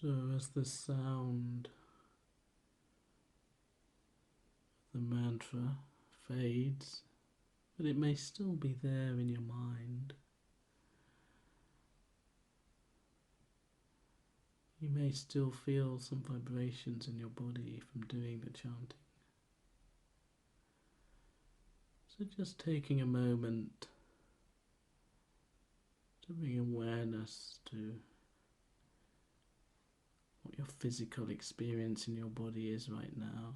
So as the sound, the mantra fades, but it may still be there in your mind. You may still feel some vibrations in your body from doing the chanting. So just taking a moment to bring awareness to what your physical experience in your body is right now.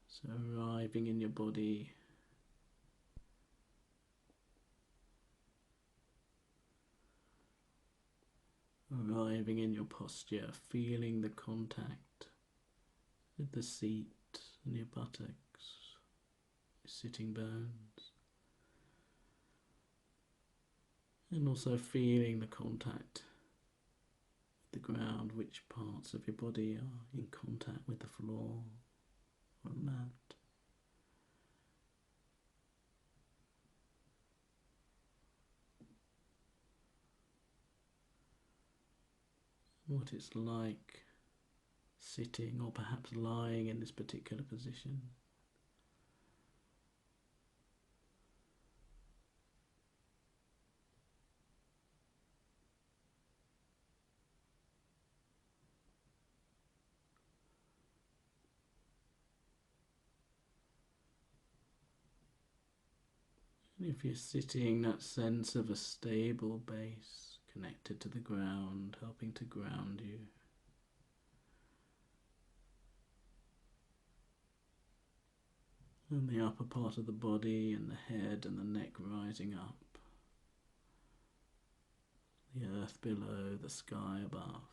So arriving in your body, arriving in your posture, feeling the contact with the seat and your buttocks, your sitting bones, and also feeling the contact with the ground, which parts of your body are in contact with the floor or mat. What it's like sitting or perhaps lying in this particular position. And if you're sitting, that sense of a stable base connected to the ground, helping to ground you. And the upper part of the body and the head and the neck rising up. The earth below, the sky above.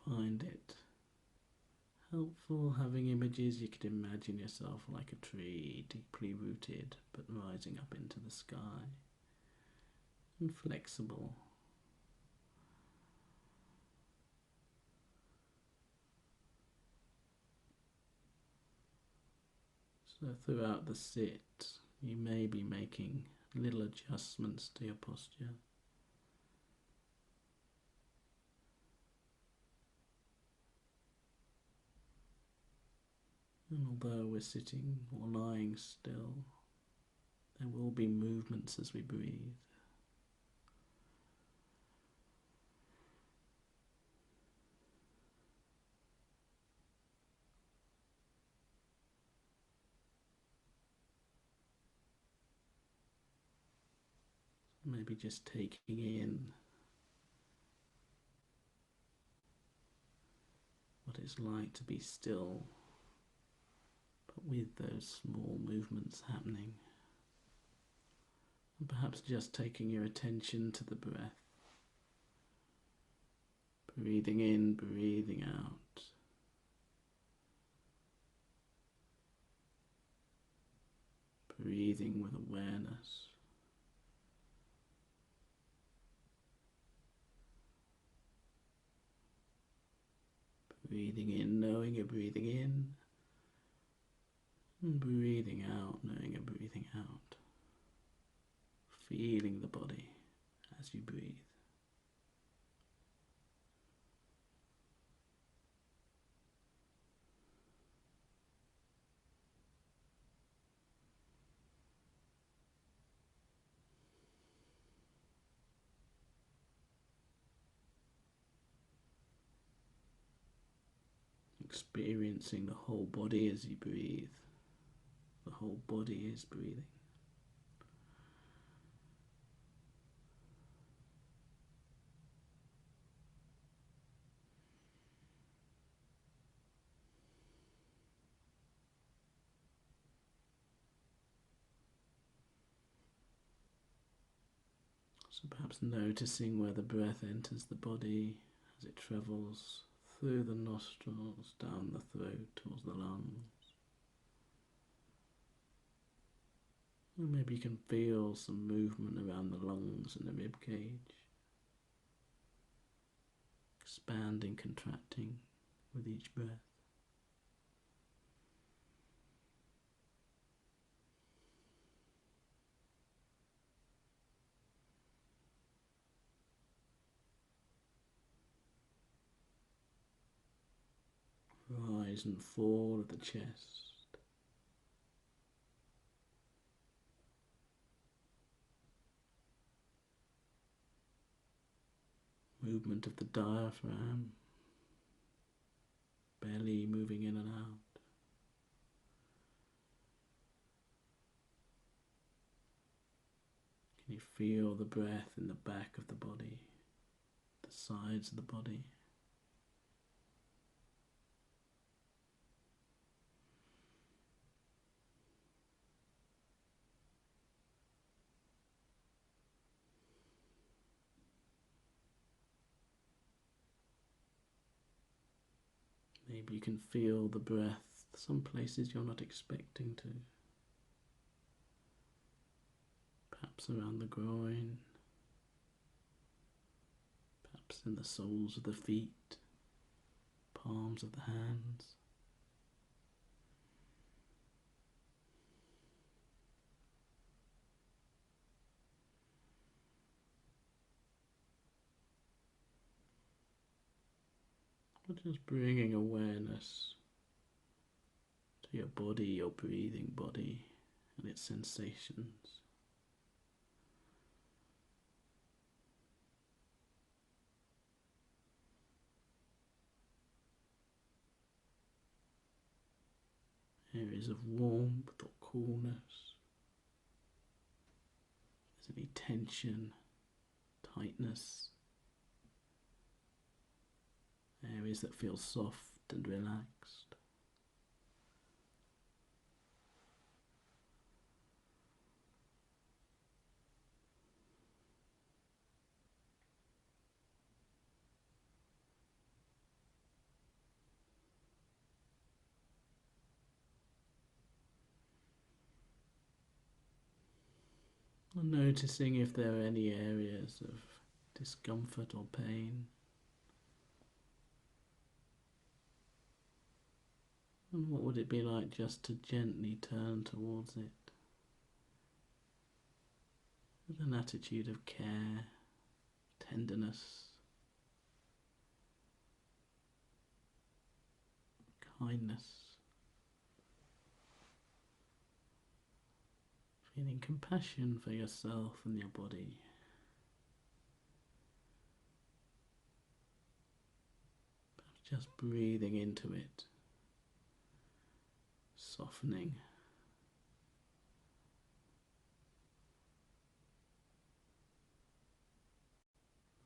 Find it helpful having images, you could imagine yourself like a tree, deeply rooted but rising up into the sky, and flexible. So throughout the sit, you may be making little adjustments to your posture. And although we're sitting or lying still, there will be movements as we breathe. Maybe just taking in what it's like to be still, but with those small movements happening. And perhaps just taking your attention to the breath. Breathing in, breathing out. Breathing with awareness. Breathing in, knowing you're breathing in. And breathing out, knowing you're breathing out. Feeling the body as you breathe. Experiencing the whole body as you breathe. The whole body is breathing. So perhaps noticing where the breath enters the body as it travels through the nostrils, down the throat, towards the lungs. Or maybe you can feel some movement around the lungs and the rib cage, expanding, contracting with each breath. Rise and fall of the chest. Movement of the diaphragm, belly moving in and out. Can you feel the breath in the back of the body, the sides of the body? Maybe you can feel the breath some places you're not expecting to. Perhaps around the groin, perhaps in the soles of the feet, palms of the hands. But just bringing awareness to your body, your breathing body, and its sensations. Areas of warmth or coolness. If there's any tension, tightness. Areas that feel soft and relaxed. And noticing if there are any areas of discomfort or pain. And what would it be like just to gently turn towards it with an attitude of care, tenderness, kindness, feeling compassion for yourself and your body. Perhaps just breathing into it, softening.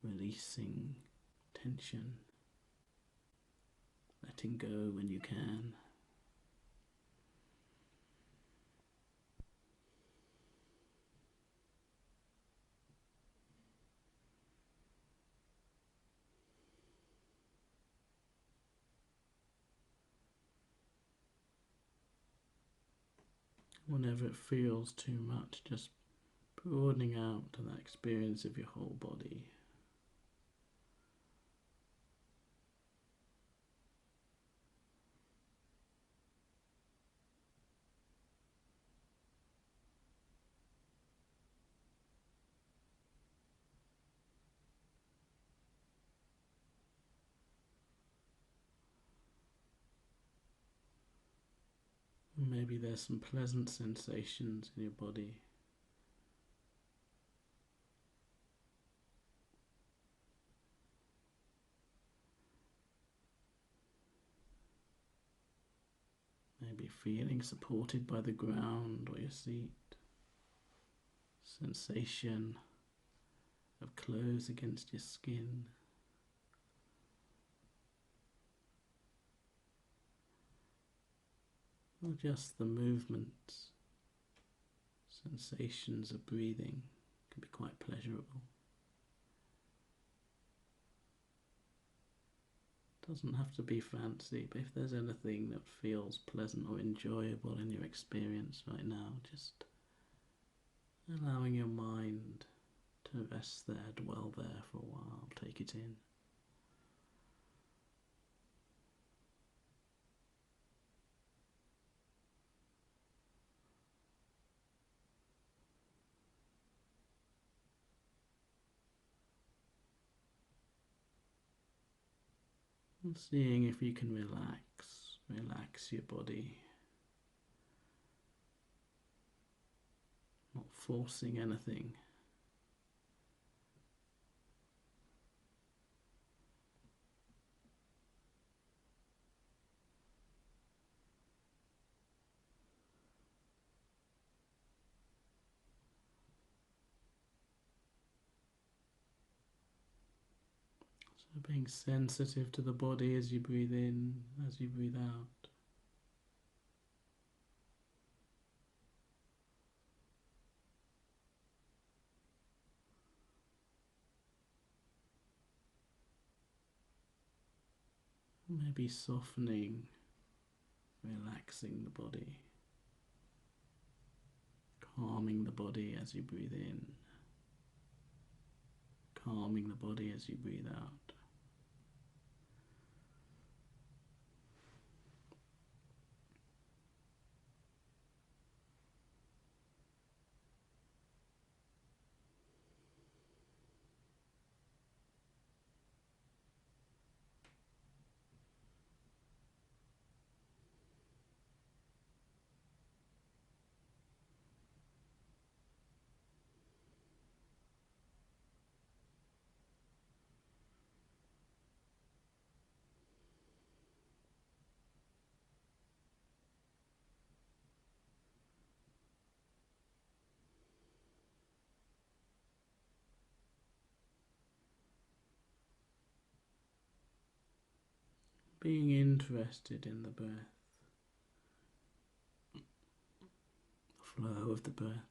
Releasing tension, letting go when you can. Whenever it feels too much, just broadening out to that experience of your whole body. Maybe there's some pleasant sensations in your body. Maybe feeling supported by the ground or your seat. Sensation of clothes against your skin. Or just the movements, sensations of breathing can be quite pleasurable. Doesn't have to be fancy, but if there's anything that feels pleasant or enjoyable in your experience right now, just allowing your mind to rest there, dwell there for a while, take it in. And seeing if you can relax your body, not forcing anything. So being sensitive to the body as you breathe in, as you breathe out. Maybe softening, relaxing the body, calming the body as you breathe in, calming the body as you breathe out. Being interested in the breath, the flow of the breath.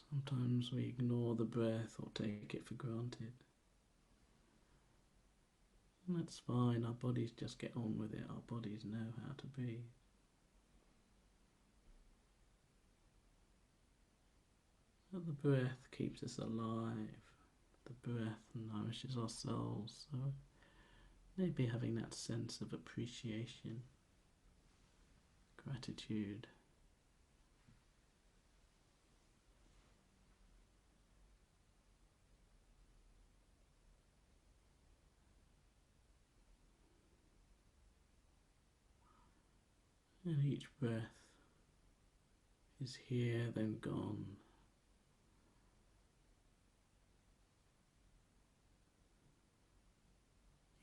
Sometimes we ignore the breath or take it for granted. And that's fine, our bodies just get on with it, our bodies know how to breathe. But the breath keeps us alive, the breath nourishes our souls, so maybe having that sense of appreciation, gratitude. And each breath is here, then gone.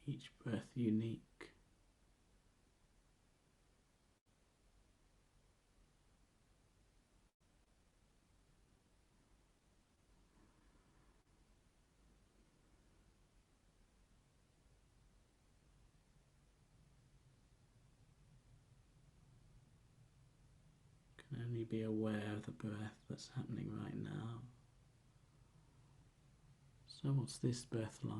Each breath unique. Can only be aware of the breath that's happening right now. So what's this breath like?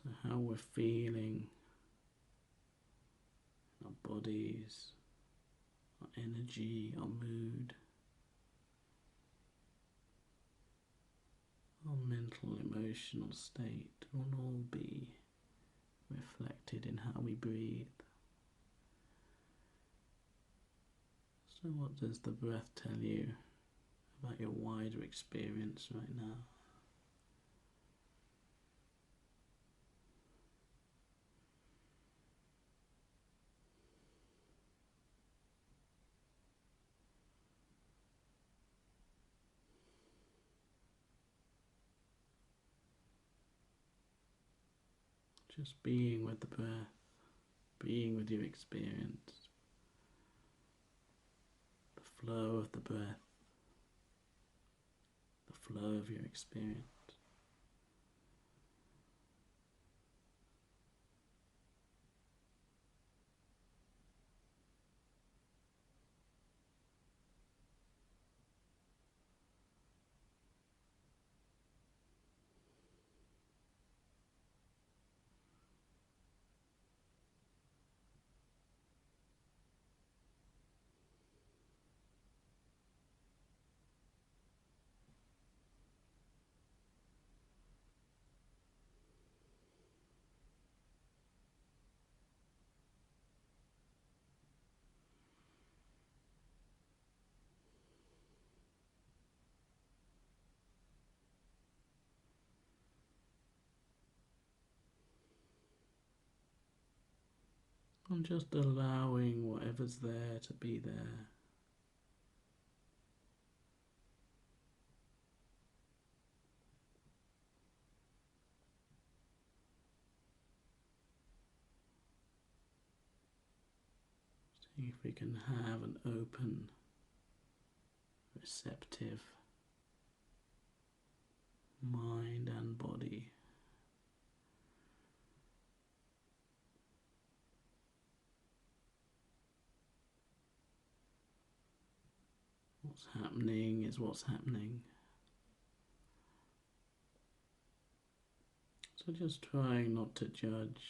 So how we're feeling, our bodies, our energy, our mood, our mental, emotional state will all be reflected in how we breathe. So what does the breath tell you about your wider experience right now? Just being with the breath, being with your experience, the flow of the breath, the flow of your experience. I'm just allowing whatever's there to be there. See if we can have an open, receptive mind and body. What's happening is what's happening. So just trying not to judge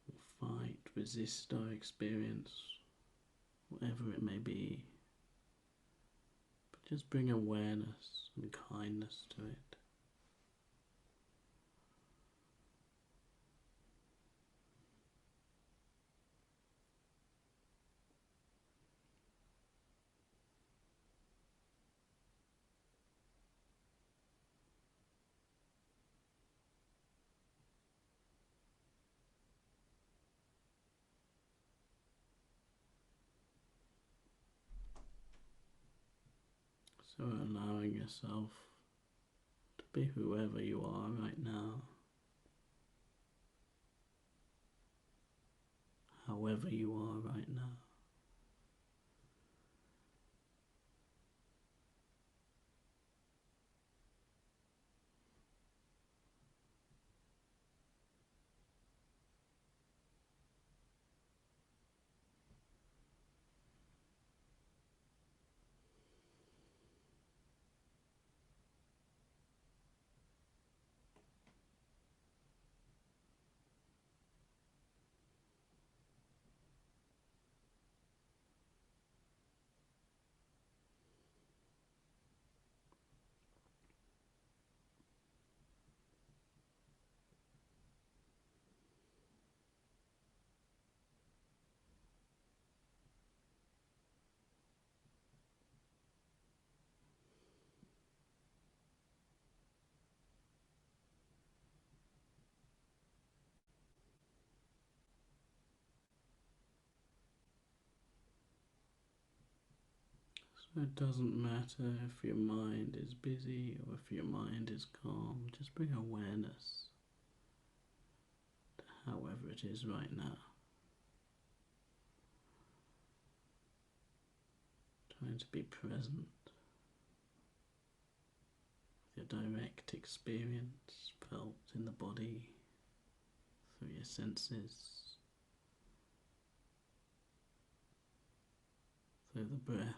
or fight, resist our experience, whatever it may be. But just bring awareness and kindness to it. So allowing yourself to be whoever you are right now, however you are right now. So it doesn't matter if your mind is busy or if your mind is calm, just bring awareness to however it is right now. Trying to be present with your direct experience felt in the body, through your senses, through the breath.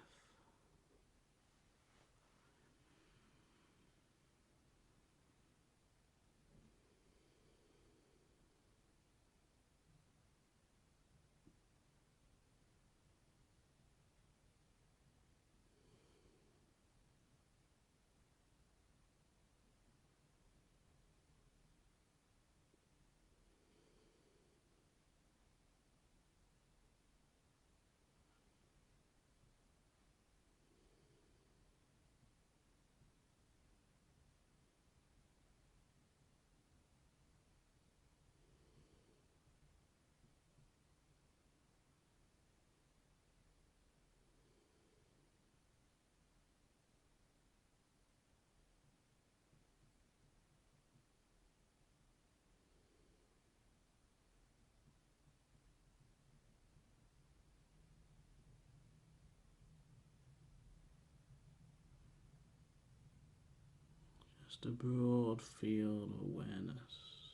Just a broad field of awareness.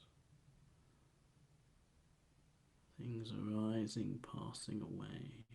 Things arising, passing away.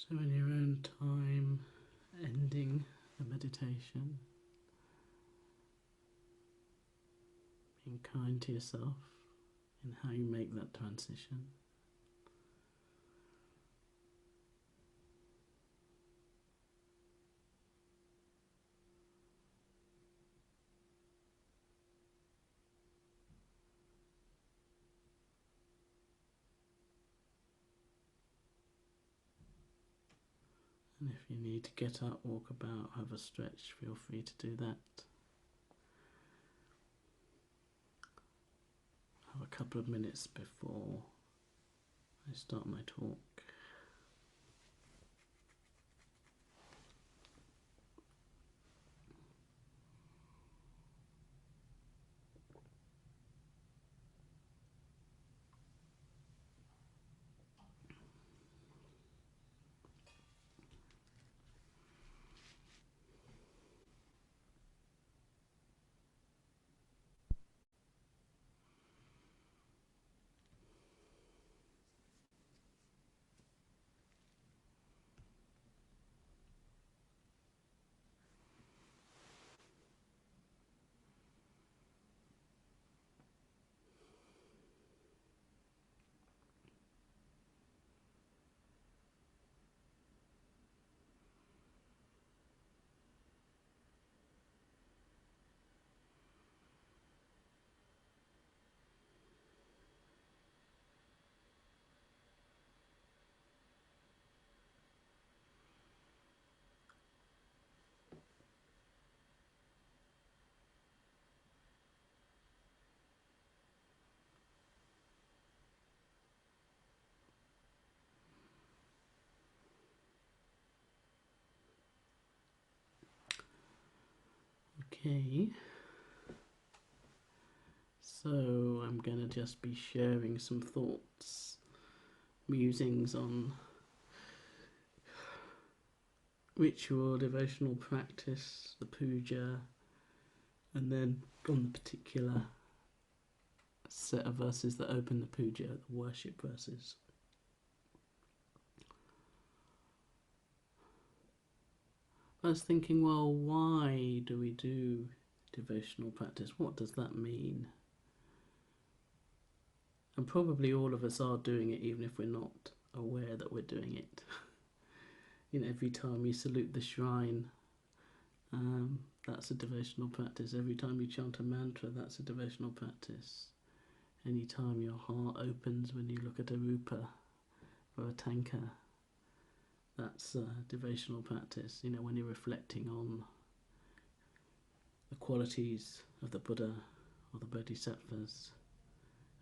So in your own time, ending the meditation, being kind to yourself in how you make that transition. And if you need to get up, walk about, have a stretch, feel free to do that. Have a couple of minutes before I start my talk. Okay, so I'm going to just be sharing some thoughts, musings on ritual, devotional practice, the puja, and then on the particular set of verses that open the puja, the worship verses. I was thinking, well, why do we do devotional practice? What does that mean? And probably all of us are doing it, even if we're not aware that we're doing it. Every time you salute the shrine, that's a devotional practice. Every time you chant a mantra, that's a devotional practice. Any time your heart opens when you look at a rupa or a tanka, that's a devotional practice. When you're reflecting on the qualities of the Buddha or the Bodhisattvas,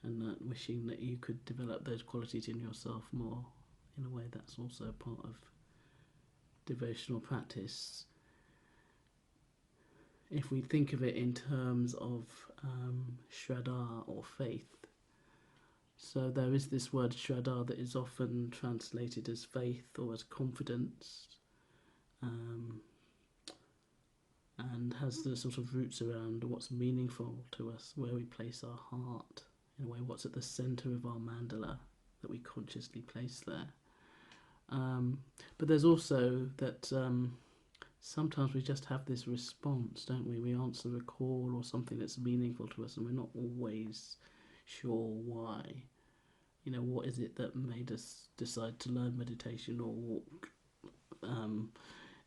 and wishing that you could develop those qualities in yourself more. In a way, that's also part of devotional practice. If we think of it in terms of Shraddha or faith, so there is this word Shraddha that is often translated as faith or as confidence, and has the sort of roots around what's meaningful to us, where we place our heart, in a way what's at the centre of our mandala that we consciously place there. But there's also that sometimes we just have this response, don't we? We answer a call or something that's meaningful to us, and we're not always sure why. What is it that made us decide to learn meditation or walk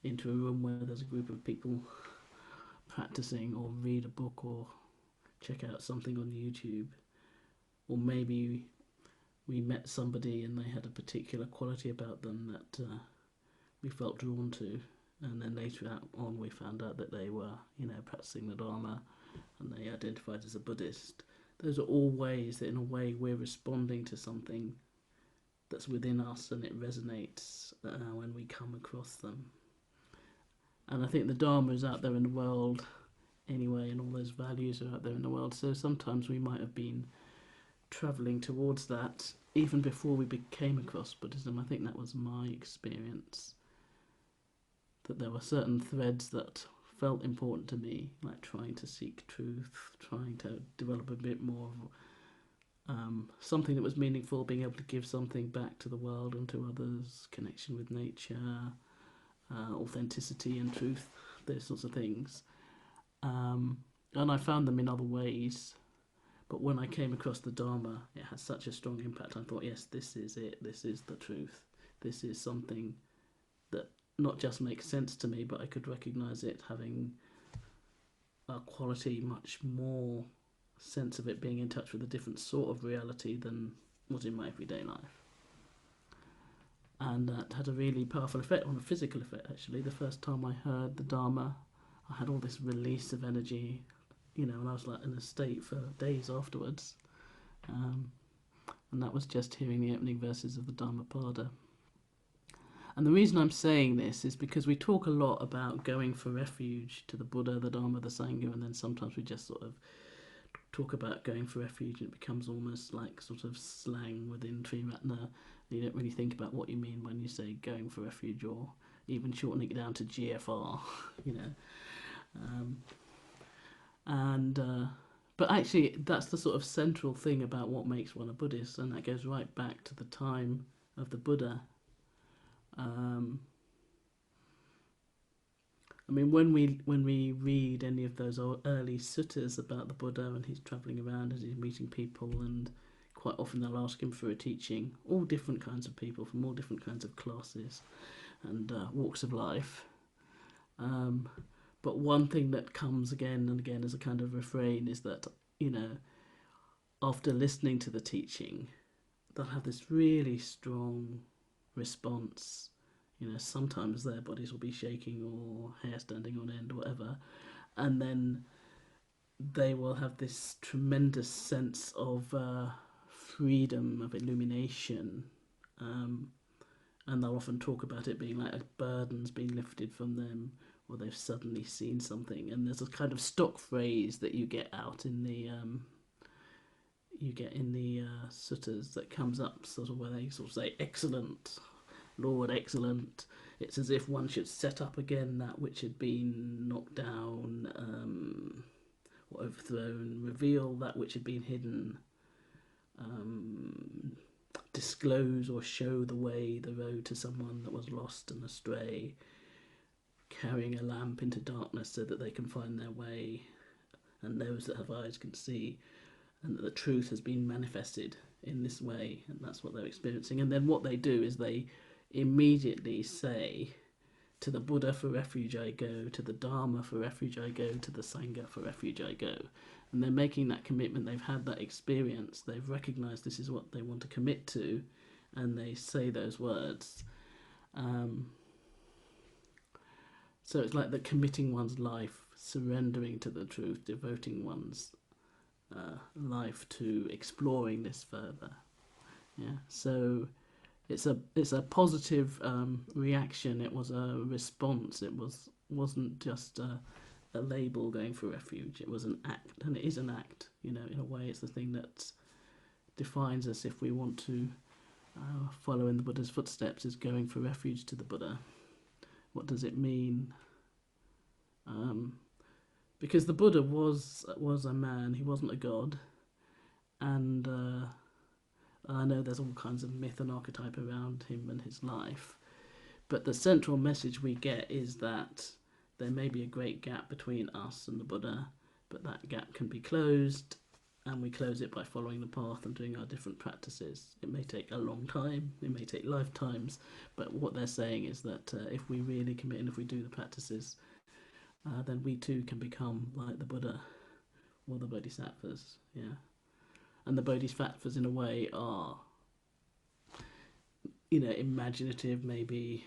into a room where there's a group of people practicing, or read a book, or check out something on YouTube? Or maybe we met somebody and they had a particular quality about them that we felt drawn to, and then later on we found out that they were, practicing the Dharma, and they identified as a Buddhist. Those are all ways that, in a way, we're responding to something that's within us, and it resonates when we come across them. And I think the Dharma is out there in the world anyway, and all those values are out there in the world. So sometimes we might have been travelling towards that even before we came across Buddhism. I think that was my experience, that there were certain threads that felt important to me, like trying to seek truth, trying to develop a bit more something that was meaningful, being able to give something back to the world and to others, connection with nature, authenticity and truth, those sorts of things. And I found them in other ways. But when I came across the Dharma, it had such a strong impact. I thought, yes, this is it. This is the truth. This is something that not just makes sense to me, but I could recognize it having a quality, much more sense of it being in touch with a different sort of reality than was in my everyday life. And that had a really powerful effect on a physical effect, actually. The first time I heard the Dharma, I had all this release of energy, and I was like in a state for days afterwards. And that was just hearing the opening verses of the Dhammapada. And the reason I'm saying this is because we talk a lot about going for refuge to the Buddha, the Dharma, the Sangha, and then sometimes we just sort of talk about going for refuge and it becomes almost like sort of slang within Triratna. You don't really think about what you mean when you say going for refuge, or even shortening it down to GFR, But actually, that's the sort of central thing about what makes one a Buddhist, and that goes right back to the time of the Buddha. When we read any of those early suttas about the Buddha, and he's travelling around and he's meeting people, and quite often they'll ask him for a teaching, all different kinds of people from all different kinds of classes and walks of life. But one thing that comes again and again as a kind of refrain is that, after listening to the teaching, they'll have this really strong response. Sometimes their bodies will be shaking or hair standing on end or whatever. And then they will have this tremendous sense of freedom, of illumination. And they'll often talk about it being like a burden's been lifted from them, or they've suddenly seen something. And there's a kind of stock phrase that you get out in the suttas that comes up, sort of where they sort of say, "Excellent, Lord, excellent." It's as if one should set up again that which had been knocked down or overthrown, reveal that which had been hidden, disclose or show the way, the road to someone that was lost and astray, carrying a lamp into darkness so that they can find their way, and those that have eyes can see, and that the truth has been manifested in this way, and that's what they're experiencing. And then what they do is they immediately say, "To the Buddha for refuge I go, to the Dharma for refuge I go, to the Sangha for refuge I go." And they're making that commitment. They've had that experience. They've recognised this is what they want to commit to, and they say those words. So it's like the committing one's life, surrendering to the truth, devoting one's life to exploring this further. Yeah. So it's a positive reaction. It was a response. It wasn't just a label going for refuge. It was an act, and it is an act. In a way, it's the thing that defines us if we want to follow in the Buddha's footsteps. Is going for refuge to the Buddha. What does it mean? Because the Buddha was a man. He wasn't a god, and I know there's all kinds of myth and archetype around him and his life, but the central message we get is that there may be a great gap between us and the Buddha, but that gap can be closed, and we close it by following the path and doing our different practices. It may take a long time, it may take lifetimes, but what they're saying is that if we really commit and if we do the practices, then we too can become like the Buddha or the Bodhisattvas. Yeah. And the Bodhisattvas, in a way, are, imaginative, maybe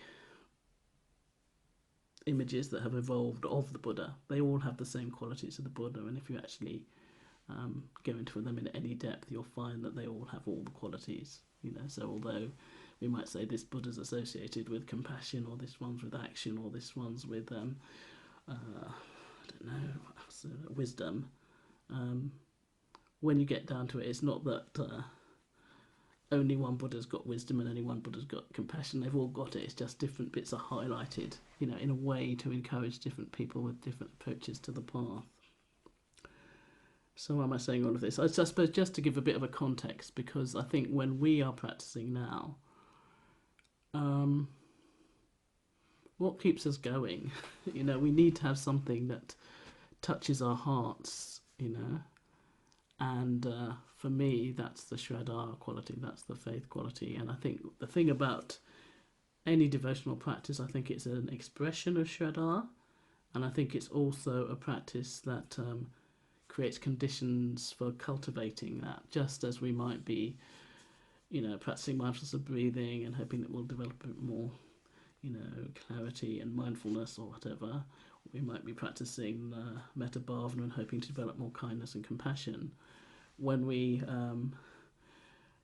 images that have evolved of the Buddha. They all have the same qualities of the Buddha, and if you actually go into them in any depth, you'll find that they all have all the qualities. So although we might say this Buddha's associated with compassion, or this one's with action, or this one's with wisdom. When you get down to it, it's not that only one Buddha's got wisdom and only one Buddha's got compassion. They've all got it. It's just different bits are highlighted, in a way to encourage different people with different approaches to the path. So why am I saying all of this? I suppose just to give a bit of a context, because I think when we are practicing now, um, what keeps us going? We need to have something that touches our hearts. And for me, that's the Shraddha quality, that's the faith quality. And I think the thing about any devotional practice, I think it's an expression of Shraddha, and I think it's also a practice that creates conditions for cultivating that, just as we might be, practicing mindfulness of breathing and hoping that we'll develop a bit more, clarity and mindfulness or whatever. We might be practicing metta bhavana and hoping to develop more kindness and compassion. When we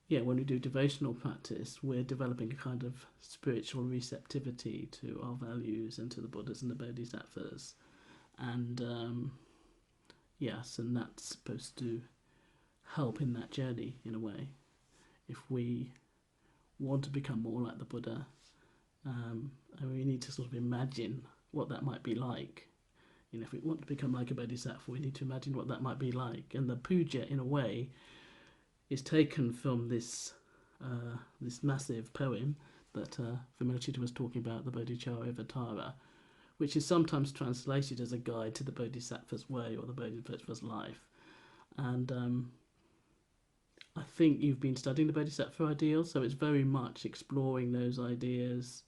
do devotional practice, we're developing a kind of spiritual receptivity to our values and to the Buddhas and the Bodhisattvas. And yes, and that's supposed to help in that journey in a way. If we want to become more like the Buddha, and we need to sort of imagine what that might be like. If we want to become like a Bodhisattva, we need to imagine what that might be like. And the puja, in a way, is taken from this massive poem that Vimalachita was talking about, the Bodhicharyavatara, which is sometimes translated as a guide to the Bodhisattva's way or the Bodhisattva's life. And I think you've been studying the Bodhisattva ideal, so it's very much exploring those ideas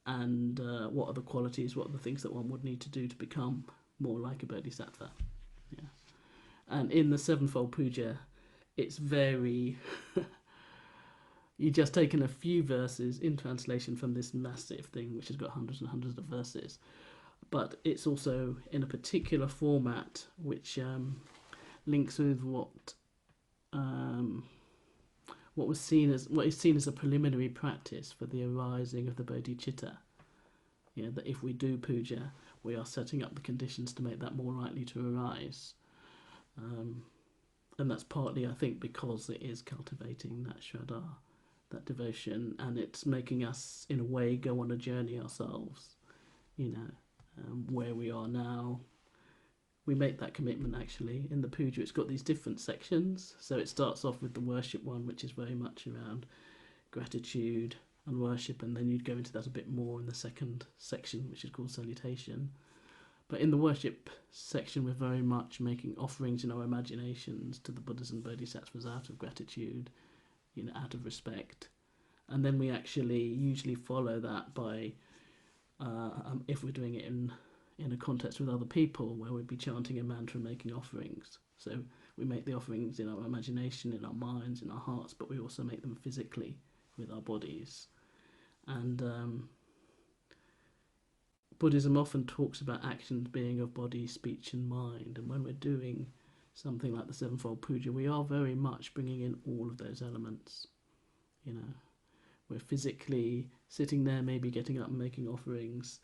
and what are the qualities, what are the things that one would need to do to become more like a Bodhisattva. Yeah. And in the Sevenfold Puja, it's very... You've just taken a few verses in translation from this massive thing, which has got hundreds and hundreds of verses. But it's also in a particular format, which links with what is seen as a preliminary practice for the arising of the bodhicitta. That if we do puja, we are setting up the conditions to make that more likely to arise. And that's partly, I think, because it is cultivating that Shraddha, that devotion, and it's making us, in a way, go on a journey ourselves. Where we are now, we make that commitment actually in the puja. It's got these different sections. So it starts off with the worship one, which is very much around gratitude and worship, and then you'd go into that a bit more in the second section, which is called salutation. But in the worship section, we're very much making offerings in our imaginations to the Buddhas and Bodhisattvas out of gratitude, out of respect. And then we actually usually follow that by, if we're doing it in a context with other people, where we'd be chanting a mantra and making offerings. So we make the offerings in our imagination, in our minds, in our hearts, but we also make them physically with our bodies. And Buddhism often talks about actions being of body, speech and mind. And when we're doing something like the Sevenfold Puja, we are very much bringing in all of those elements. We're physically sitting there, maybe getting up and making offerings,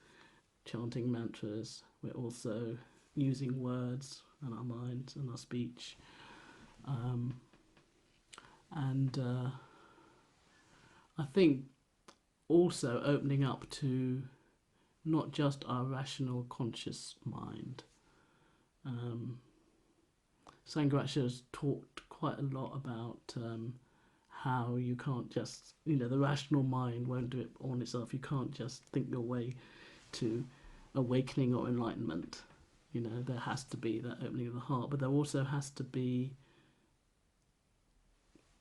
chanting mantras. We're also using words and our minds and our speech. I think also opening up to not just our rational conscious mind. Sangharakshita has talked quite a lot about how you can't just, the rational mind won't do it on itself. You can't just think your way to awakening or enlightenment. There has to be that opening of the heart, but there also has to be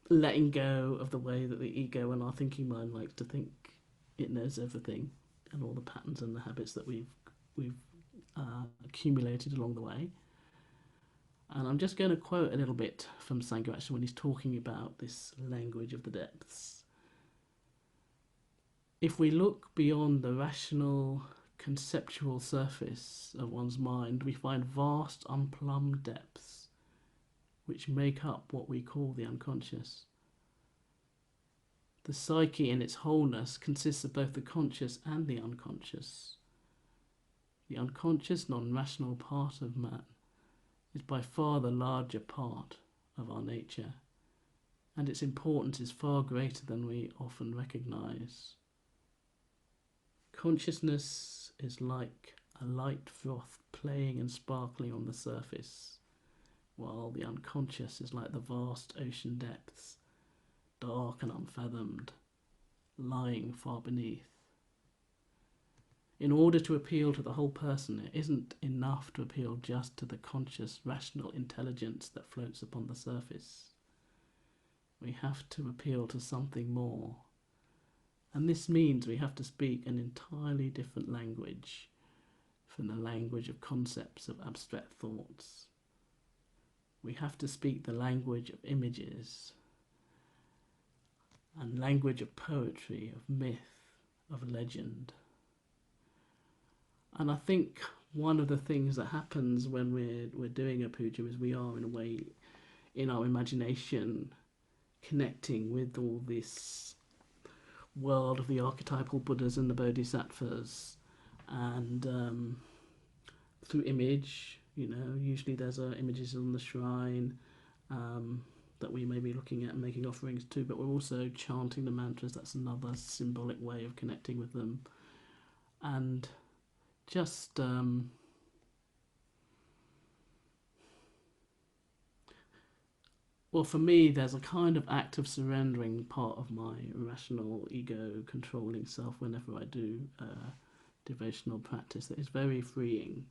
letting go of the way that the ego and our thinking mind likes to think it knows everything, and all the patterns and the habits that we've accumulated along the way. And I'm just going to quote a little bit from Sangharakshita when he's talking about this language of the depths. If we look beyond the rational, conceptual surface of one's mind, we find vast, unplumbed depths which make up what we call the unconscious. The psyche in its wholeness consists of both the conscious and the unconscious. The unconscious, non-rational part of man is by far the larger part of our nature, and its importance is far greater than we often recognise. Consciousness is like a light froth playing and sparkling on the surface, while the unconscious is like the vast ocean depths, dark and unfathomed, lying far beneath. In order to appeal to the whole person, it isn't enough to appeal just to the conscious, rational intelligence that floats upon the surface. We have to appeal to something more. And this means we have to speak an entirely different language from the language of concepts of abstract thoughts. We have to speak the language of images and language of poetry, of myth, of legend. And I think one of the things that happens when we're doing a puja is we are, in a way, in our imagination, connecting with all this world of the archetypal Buddhas and the Bodhisattvas, and through image, usually there's images on the shrine that we may be looking at and making offerings to, but we're also chanting the mantras. That's another symbolic way of connecting with them. And just well, for me, there's a kind of act of surrendering part of my rational ego controlling self whenever I do devotional practice that is very freeing,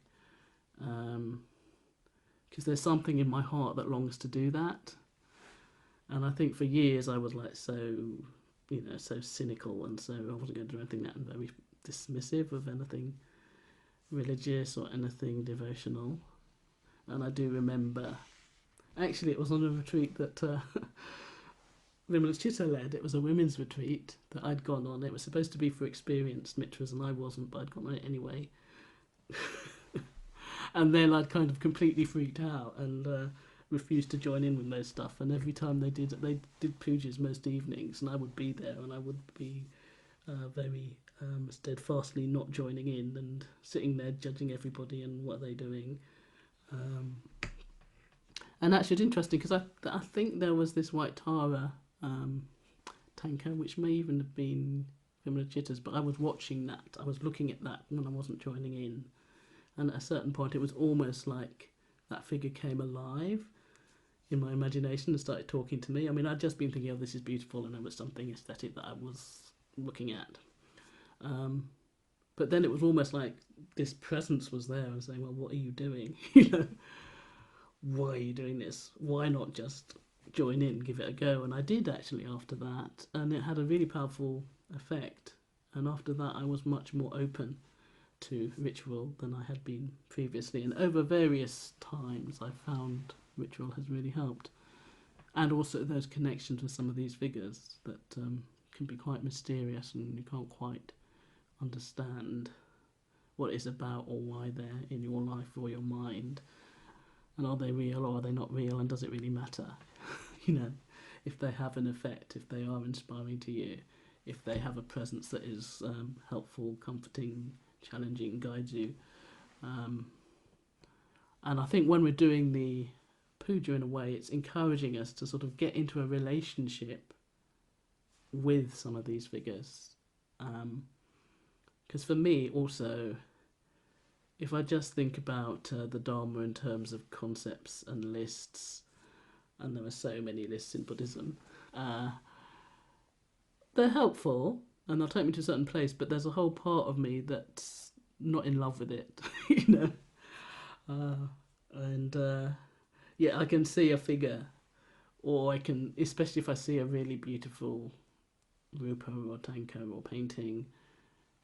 because there's something in my heart that longs to do that. And I think for years I was like so cynical, and so I wasn't going to do anything that, and very dismissive of anything religious or anything devotional. And I do remember, actually it was on a retreat that Vimala Chitta led. It was a women's retreat that I'd gone on. It was supposed to be for experienced mitras, and I wasn't, but I'd gone on it anyway. And then I'd kind of completely freaked out and refused to join in with most stuff. And every time they did pujas most evenings, and I would be there, and I would be very steadfastly not joining in and sitting there judging everybody and what they're doing. And actually it's interesting because I think there was this White Tara tanka, which may even have been Vimala Chitta's, but I was watching that. I was looking at that when I wasn't joining in. And at a certain point it was almost like that figure came alive in my imagination and started talking to me. I mean, I'd just been thinking, oh, this is beautiful, and there was something aesthetic that I was looking at. But then it was almost like this presence was there and saying, well, what are you doing? Why are you doing this? Why not just join in, give it a go? And I did actually after that, and it had a really powerful effect. And after that I was much more open to ritual than I had been previously, and over various times I found ritual has really helped. And also those connections with some of these figures that can be quite mysterious, and you can't quite understand what it's about or why they're in your life or your mind, and are they real or are they not real, and does it really matter? If they have an effect, if they are inspiring to you, if they have a presence that is helpful, comforting, challenging, guides you. And I think when we're doing the puja, in a way, it's encouraging us to sort of get into a relationship with some of these figures. Because for me also, if I just think about the Dharma in terms of concepts and lists, and there are so many lists in Buddhism, they're helpful and they'll take me to a certain place, but there's a whole part of me that's not in love with it, I can see a figure, or I can, especially if I see a really beautiful rupa or tanka or painting,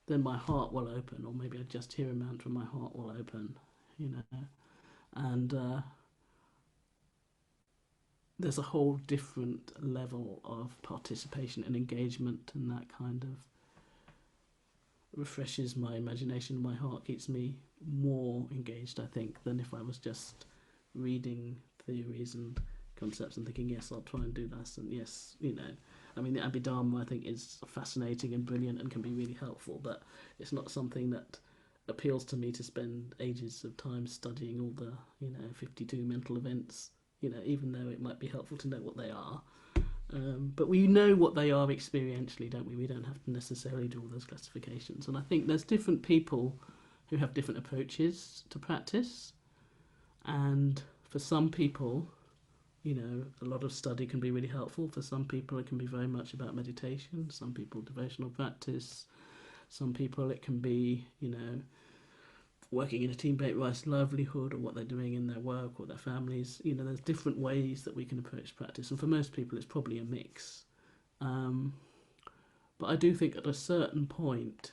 then my heart will open, or maybe I just hear a mantra, my heart will open, and there's a whole different level of participation and engagement, and that kind of refreshes my imagination. My heart keeps me more engaged, I think, than if I was just reading theories and concepts and thinking, yes, I'll try and do this, and yes, I mean, the Abhidharma, I think, is fascinating and brilliant and can be really helpful, but it's not something that appeals to me to spend ages of time studying all the 52 mental events, even though it might be helpful to know what they are. But we know what they are experientially, don't we? We don't have to necessarily do all those classifications. And I think there's different people who have different approaches to practice. And For some people, you know, a lot of study can be really helpful. For some people, it can be very much about meditation. Some people, devotional practice. Some people, it can be, you know, working in a team-based livelihood, or what they're doing in their work or their families. You know, there's different ways that we can approach practice, and for most people, it's probably a mix. But I do think at a certain point,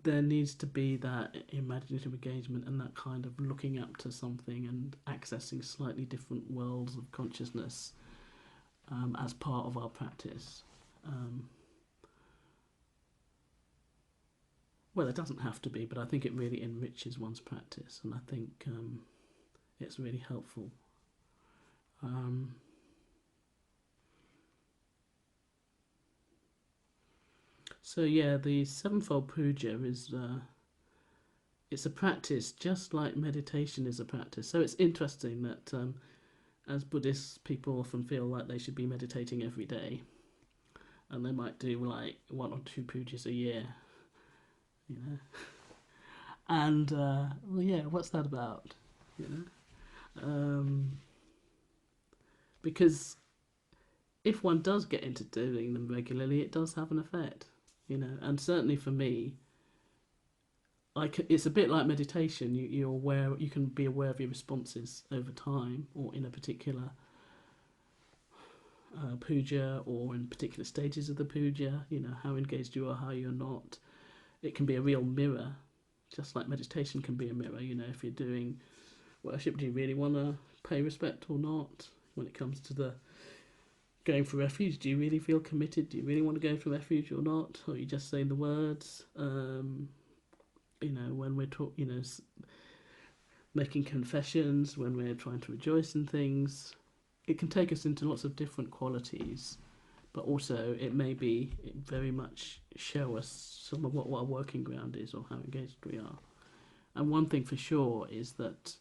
there needs to be that imaginative engagement and that kind of looking up to something and accessing slightly different worlds of consciousness as part of our practice. Well, it doesn't have to be, but I think it really enriches one's practice, and I think it's really helpful. So yeah, the Sevenfold Puja is it's a practice just like meditation is a practice. So it's interesting that as Buddhists, people often feel like they should be meditating every day, and they might do like 1 or 2 pujas a year, you know. And well, yeah, what's that about, you know? Because if one does get into doing them regularly, it does have an effect, you know. And certainly for me, it's a bit like meditation. You're aware. You can be aware of your responses over time, or in a particular puja, or in particular stages of the puja. You know, how engaged you are, how you're not. It can be a real mirror, just like meditation can be a mirror. You know, if you're doing worship, do you really want to pay respect or not? When it comes to the going for refuge, do you really feel committed? Do you really want to go for refuge or not? Or are you just saying the words? You know, when we're making confessions, when we're trying to rejoice in things, it can take us into lots of different qualities, but also it very much show us some of what our working ground is, or how engaged we are. And one thing for sure is that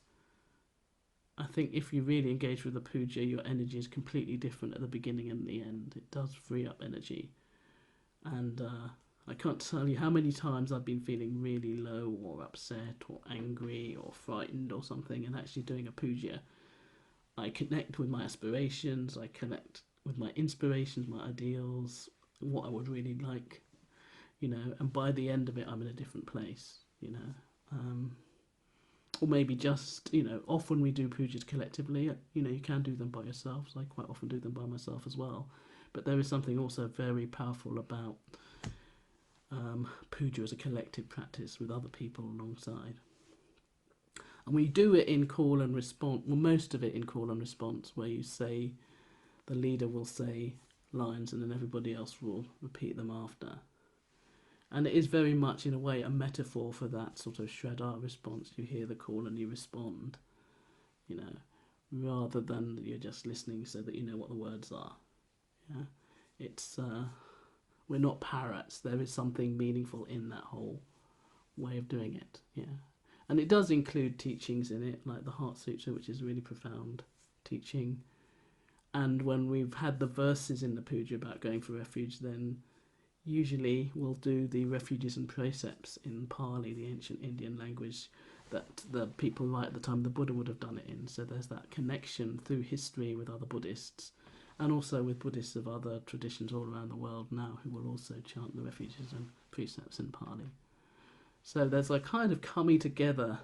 I think if you really engage with the puja, your energy is completely different at the beginning and the end. It does free up energy. And I can't tell you how many times I've been feeling really low or upset or angry or frightened or something, and actually doing a puja, I connect with my aspirations, I connect with my inspirations, my ideals, what I would really like, you know, and by the end of it, I'm in a different place, you know. Or maybe just, you know, often we do pujas collectively. You know, you can do them by yourself. So I quite often do them by myself as well. But there is something also very powerful about puja as a collective practice with other people alongside. And we do it in call and response. Well, most of it in call and response, where you say, the leader will say lines and then everybody else will repeat them after. And it is very much, in a way, a metaphor for that sort of Shraddha response. You hear the call and you respond, you know, rather than you're just listening so that you know what the words are. Yeah, it's we're not parrots. There is something meaningful in that whole way of doing it. Yeah, and it does include teachings in it, like the Heart Sutra, which is a really profound teaching. And when we've had the verses in the puja about going for refuge, then usually we'll do the refuges and precepts in Pali, the ancient Indian language that the people right at the time of the Buddha would have done it in. So there's that connection through history with other Buddhists, and also with Buddhists of other traditions all around the world now who will also chant the refuges and precepts in Pali. So there's a kind of coming together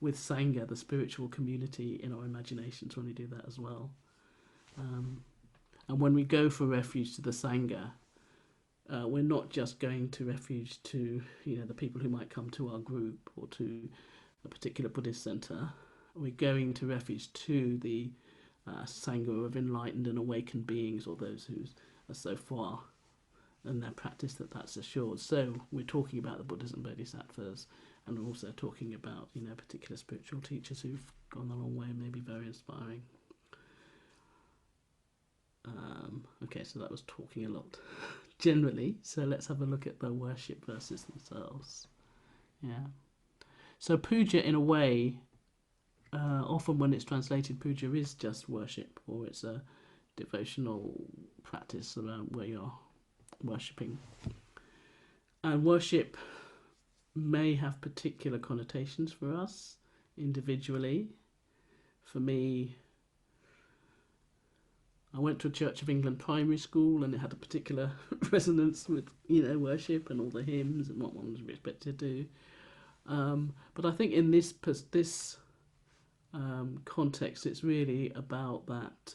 with Sangha, the spiritual community, in our imaginations when we do that as well. And when we go for refuge to the Sangha, we're not just going to refuge to, you know, the people who might come to our group or to a particular Buddhist centre. We're going to refuge to the Sangha of enlightened and awakened beings, or those who are so far in their practice that that's assured. So we're talking about the Buddhas and Bodhisattvas, and we're also talking about, you know, particular spiritual teachers who've gone a long way and maybe very inspiring. Okay, so that was talking a lot generally. So let's have a look at the worship verses themselves. Yeah. So puja, in a way, often when it's translated, puja is just worship, or it's a devotional practice around where you're worshipping. And worship may have particular connotations for us individually. For me, I went to a Church of England primary school, and it had a particular resonance with, worship and all the hymns and what one was expected to do. But I think in this context, it's really about that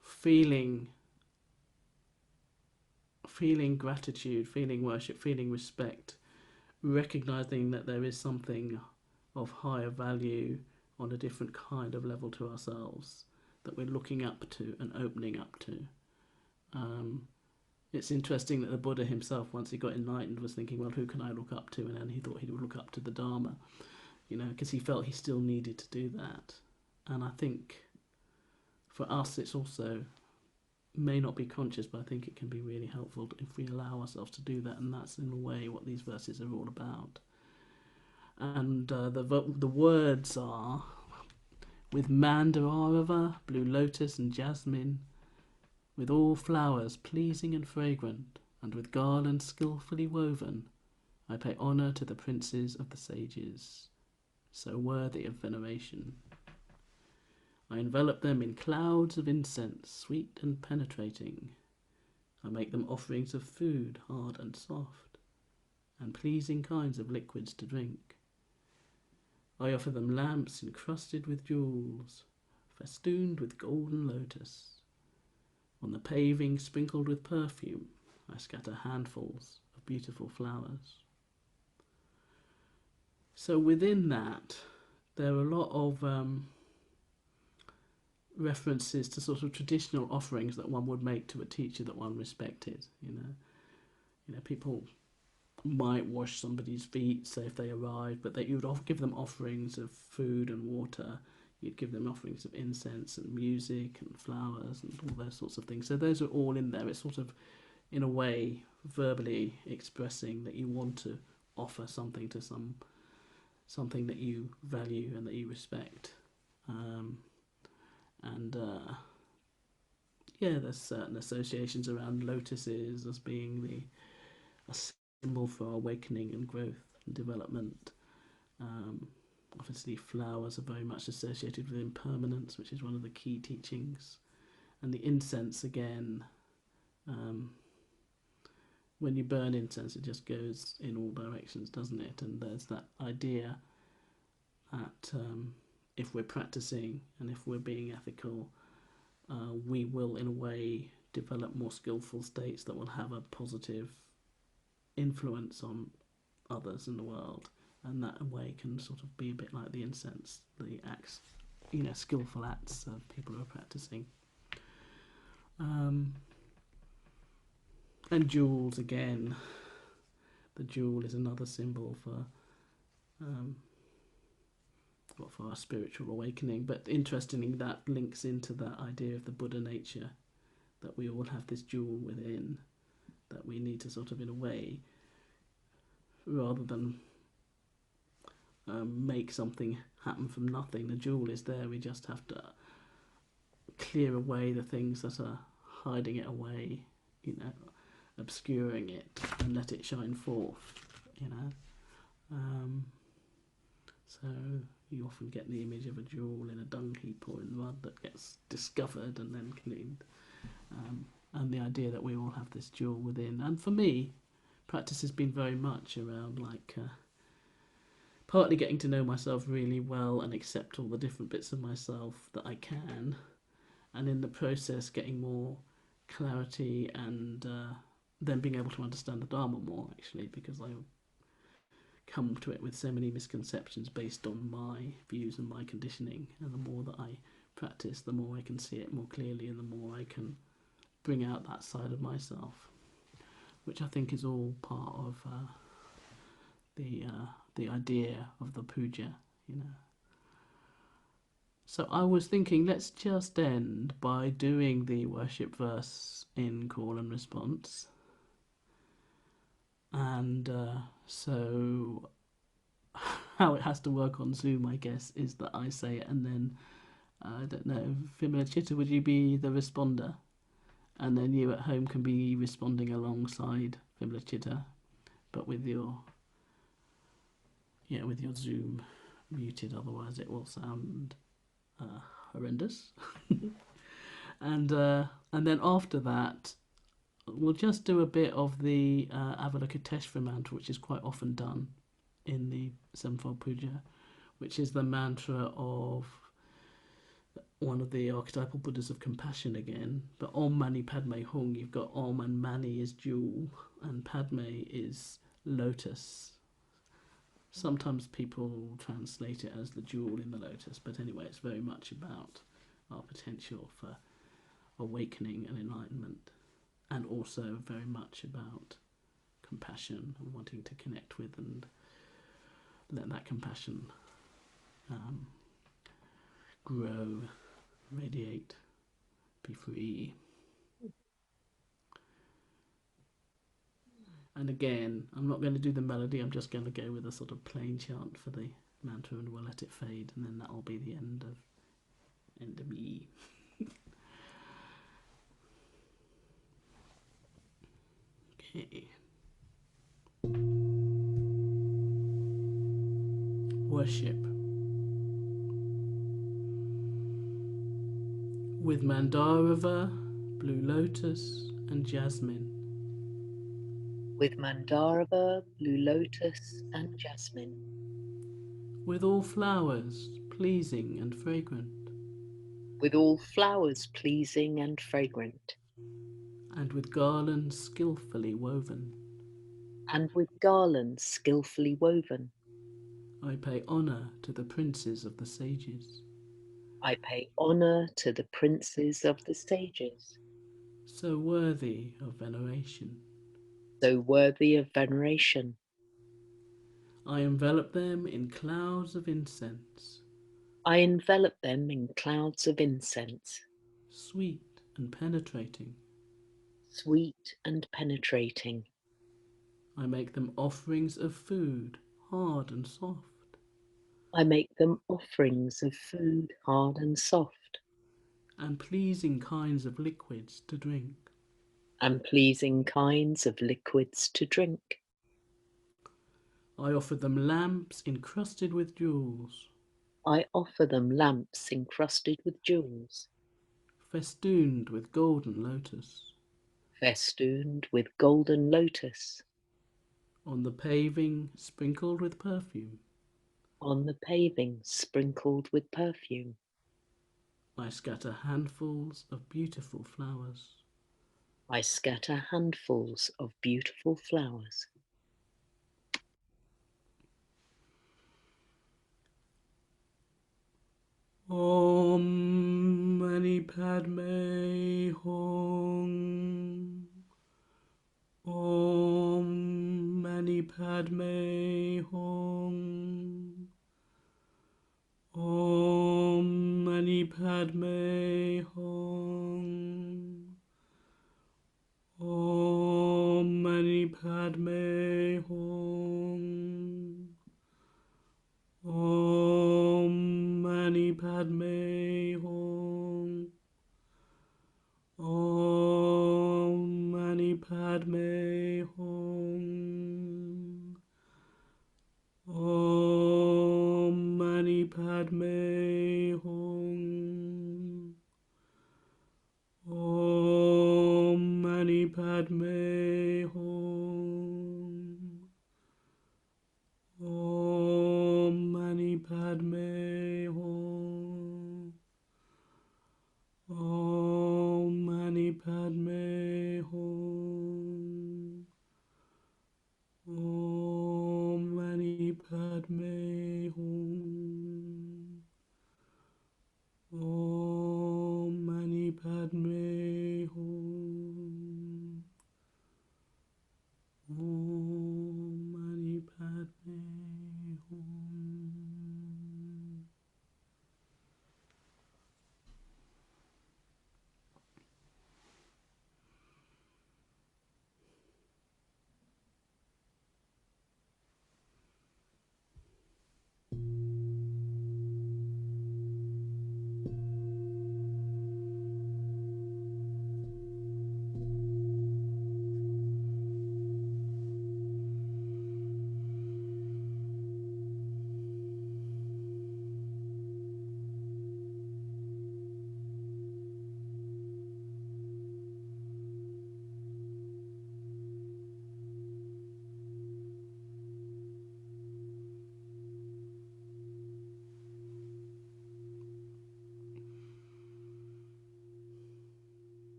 feeling gratitude, feeling worship, feeling respect, recognizing that there is something of higher value on a different kind of level to ourselves that we're looking up to and opening up to. It's interesting that the Buddha himself, once he got enlightened, was thinking, well, who can I look up to? And then he thought he would look up to the Dharma, because he felt he still needed to do that. And I think for us, it's also may not be conscious, but I think it can be really helpful if we allow ourselves to do that. And that's in a way what these verses are all about. And the words are, with mandarava, blue lotus and jasmine, with all flowers pleasing and fragrant, and with garlands skilfully woven, I pay honour to the princes of the sages, so worthy of veneration. I envelop them in clouds of incense, sweet and penetrating. I make them offerings of food, hard and soft, and pleasing kinds of liquids to drink. I offer them lamps encrusted with jewels, festooned with golden lotus. On the paving sprinkled with perfume, I scatter handfuls of beautiful flowers. So within that, there are a lot of references to sort of traditional offerings that one would make to a teacher that one respected. People might wash somebody's feet, say if they arrived, but that you would give them offerings of food and water. You'd give them offerings of incense and music and flowers and all those sorts of things. So those are all in there. It's sort of, in a way, verbally expressing that you want to offer something to something that you value and that you respect. There's certain associations around lotuses as being a symbol for awakening and growth and development. Obviously, flowers are very much associated with impermanence, which is one of the key teachings. And the incense, again, when you burn incense, it just goes in all directions, doesn't it? And there's that idea that if we're practicing and if we're being ethical, we will, in a way, develop more skillful states that will have a positive influence on others in the world. And that way can sort of be a bit like the incense, the acts, skillful acts of people who are practicing. And jewels, again, the jewel is another symbol for our spiritual awakening. But interestingly, that links into that idea of the Buddha nature, that we all have this jewel within, that we need to sort of, in a way, rather than make something happen from nothing. The jewel is there. We just have to clear away the things that are hiding it away, obscuring it, and let it shine forth. So you often get the image of a jewel in a dung heap or in mud that gets discovered and then cleaned. And the idea that we all have this jewel within. And for me, practice has been very much around partly getting to know myself really well and accept all the different bits of myself that I can, and in the process getting more clarity and then being able to understand the Dharma more, actually, because I come to it with so many misconceptions based on my views and my conditioning, and the more that I practice, the more I can see it more clearly and the more I can bring out that side of myself, which I think is all part of the idea of the puja, So I was thinking, let's just end by doing the worship verse in call and response. And so how it has to work on Zoom, I guess, is that I say it and then, I don't know, Vimala Chitta, would you be the responder? And then you at home can be responding alongside Vimala Chitta, but with your Yeah, with your Zoom muted, otherwise it will sound horrendous. And then after that, we'll just do a bit of the Avalokiteshvara mantra, which is quite often done in the Sevenfold Puja, which is the mantra of one of the archetypal Buddhas of compassion again. But Om Mani Padme Hung, you've got Om and Mani is jewel, and Padme is lotus. Sometimes people translate it as the jewel in the lotus, but anyway, it's very much about our potential for awakening and enlightenment, and also very much about compassion and wanting to connect with and let that compassion um, grow, radiate, be free. And again, I'm not going to do the melody, I'm just going to go with a sort of plain chant for the mantra, and we'll let it fade, and then that will be the end of me. Okay. Worship. With Mandarava, Blue Lotus, and Jasmine. With Mandarava, Blue Lotus, and Jasmine. With all flowers pleasing and fragrant. With all flowers pleasing and fragrant. And with garlands skilfully woven. And with garlands skilfully woven. I pay honour to the princes of the sages. I pay honour to the princes of the sages, So worthy of veneration. so worthy of veneration. I envelop them in clouds of incense. I envelop them in clouds of incense, Sweet and penetrating. sweet and penetrating. I make them offerings of food, hard and soft. I make them offerings of food hard and soft, And pleasing kinds of liquids to drink. and pleasing kinds of liquids to drink. I offer them lamps encrusted with jewels. I offer them lamps encrusted with jewels, Festooned with golden lotus. festooned with golden lotus, On the paving sprinkled with perfume. on the paving sprinkled with perfume. I scatter handfuls of beautiful flowers. I scatter handfuls of beautiful flowers. Om Mani Padme Hum. Om Mani Padme Hum. Om Mani Padme Hum. Om Mani Padme Hum. Om Mani Padme Hum. Om Mani Padme Hum. Om Mani Padme Hum. Om Mani Padme